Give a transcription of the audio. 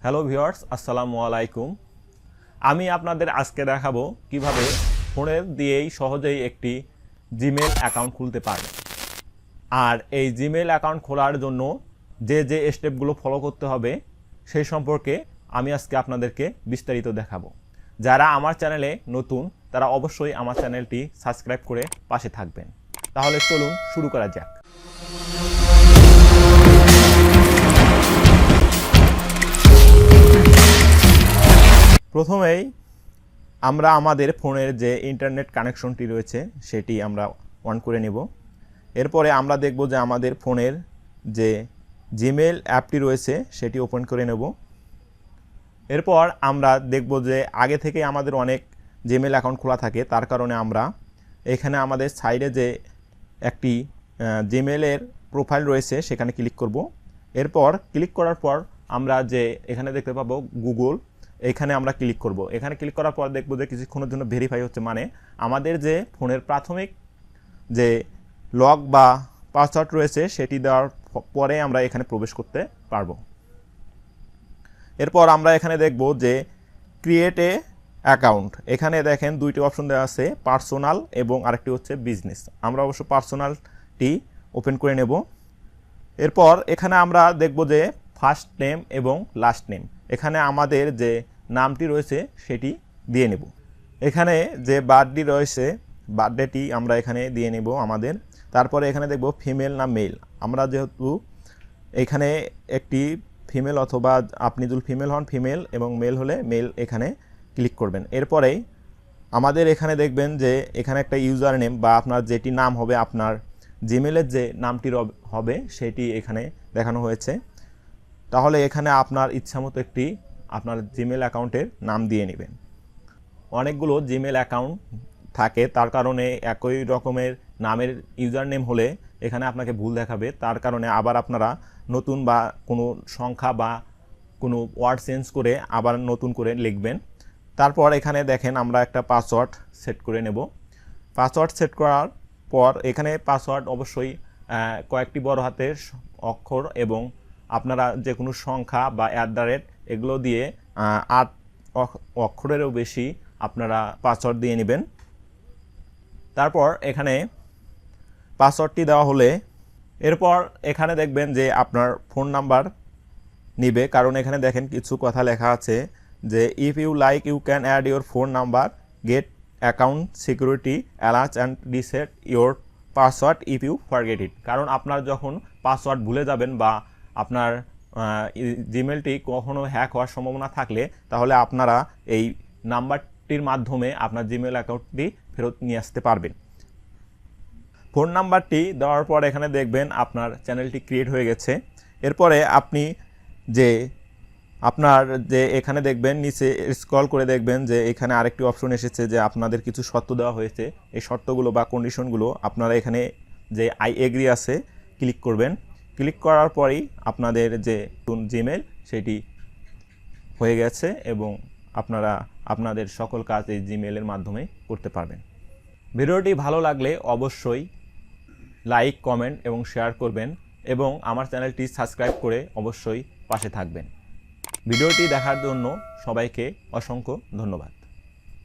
Hello viewers, আসসালামু আলাইকুম। আমি আপনাদের আজকে দেখাবো কিভাবে ফোনের দিয়েই সহজেই একটি জিমেল অ্যাকাউন্ট খুলতে পারবেন। আর এই জিমেল অ্যাকাউন্ট খোলার জন্য যে স্টেপগুলো ফলো করতে হবে সেই সম্পর্কে আমি আজকে আপনাদেরকে বিস্তারিত দেখাবো। যারা আমার চ্যানেলে নতুন তারা অবশ্যই আমার চ্যানেলটি সাবস্ক্রাইব করে পাশে থাকবেন। তাহলে চলুন শুরু করা যাক। প্রথমেই আমরা আমাদের ফোনের যে ইন্টারনেট কানেকশনটি রয়েছে সেটি আমরা অন করে নেব। এরপরে আমরা দেখব যে আমাদের ফোনের যে জিমেল অ্যাপটি রয়েছে সেটি ওপেন করে নেব। এরপর আমরা দেখব যে আগে থেকে আমাদের অনেক জিমেল অ্যাকাউন্ট খোলা থাকে, তার কারণে আমরা এখানে আমাদের সাইডে যে একটি জিমেলের প্রোফাইল রয়েছে সেখানে ক্লিক করব। এরপর ক্লিক করার পর আমরা যে এখানে দেখতে পাবো গুগল, এখানে আমরা ক্লিক করব। এখানে ক্লিক করার পর দেখব যে কিছুক্ষণের জন্য ভেরিফাই হচ্ছে, মানে আমাদের যে ফোনের প্রাথমিক যে লগ বা পাসওয়ার্ড রয়েছে সেটি দেওয়ার পরে আমরা এখানে প্রবেশ করতে পারবো। এরপর আমরা এখানে দেখব যে ক্রিয়েট এ অ্যাকাউন্ট। এখানে দেখেন দুইটি অপশন দেওয়া আছে, পার্সোনাল এবং আরেকটি হচ্ছে বিজনেস। আমরা অবশ্য পার্সোনালটি ওপেন করে নেব। এরপর এখানে আমরা দেখব যে ফার্স্ট নেম এবং লাস্ট নেম, এখানে আমাদের যে নামটি রয়েছে সেটি দিয়ে নেব। এখানে যে বার্থডে রয়েছে বার্থডেটি আমরা এখানে দিয়ে নেব আমাদের। তারপরে এখানে দেখব ফিমেল না মেল। আমরা যেহেতু এখানে একটি ফিমেল, অথবা আপনি যদি ফিমেল হন ফিমেল এবং মেল হলে মেল, এখানে ক্লিক করবেন। এরপরেই আমাদের এখানে দেখবেন যে এখানে একটা ইউজার নেম বা আপনার যেটি নাম হবে, আপনার জিমেলের যে নামটি হবে সেটি এখানে দেখানো হয়েছে। তাহলে এখানে আপনার ইচ্ছামতো একটি আপনার জিমেল অ্যাকাউন্টের নাম দিয়ে নেবেন। অনেকগুলো জিমেল অ্যাকাউন্ট থাকে, তার কারণে একই রকমের নামের ইউজার নেম হলে এখানে আপনাকে ভুল দেখাবে। তার কারণে আবার আপনারা নতুন বা কোনো সংখ্যা বা কোনো ওয়ার্ড চেঞ্জ করে আবার নতুন করে লিখবেন। তারপর এখানে দেখেন আমরা একটা পাসওয়ার্ড সেট করে নেব। পাসওয়ার্ড সেট করার পর এখানে পাসওয়ার্ড অবশ্যই কয়েকটি বড় হাতের অক্ষর এবং আপনারা যে কোনো সংখ্যা বা @ এগুলো দিয়ে 8 অক্ষরেরও বেশি আপনারা পাসওয়ার্ড দিয়ে নেবেন। তারপর এখানে পাসওয়ার্ডটি দেওয়া হলে এরপর এখানে দেখবেন যে আপনার ফোন নাম্বার নিবে, কারণ এখানে দেখেন কিছু কথা লেখা আছে যে if you like you can add your phone number, get account security alert and reset your password if you forget it. কারণ আপনার যখন পাসওয়ার্ড ভুলে যাবেন বা আপনার জিমেলটি কখনো হ্যাক হওয়ার সম্ভাবনা থাকলে তাহলে আপনারা এই নাম্বারটির মাধ্যমে আপনার জিমেল অ্যাকাউন্টটি ফেরত নিয়ে আসতে পারবেন। ফোন নাম্বারটি দেওয়ার পর এখানে দেখবেন আপনার চ্যানেলটি ক্রিয়েট হয়ে গেছে। এরপরে আপনি যে আপনার যে এখানে দেখবেন নিচে স্ক্রল করে দেখবেন যে এখানে আরেকটি অপশন এসেছে যে আপনাদের কিছু শর্ত দেওয়া হয়েছে। এই শর্তগুলো বা কন্ডিশনগুলো আপনারা এখানে যে আই এগ্রি আছে ক্লিক করবেন। ক্লিক করার পরেই আপনাদের যে জিমেল সেটি হয়ে গেছে এবং আপনারা আপনাদের সকল কাজ এই জিমেলের মাধ্যমে করতে পারবেন। ভিডিওটি ভালো লাগলে অবশ্যই লাইক, কমেন্ট এবং শেয়ার করবেন এবং আমার চ্যানেলটি সাবস্ক্রাইব করে অবশ্যই পাশে থাকবেন। ভিডিওটি দেখার জন্য সবাইকে অসংখ্য ধন্যবাদ।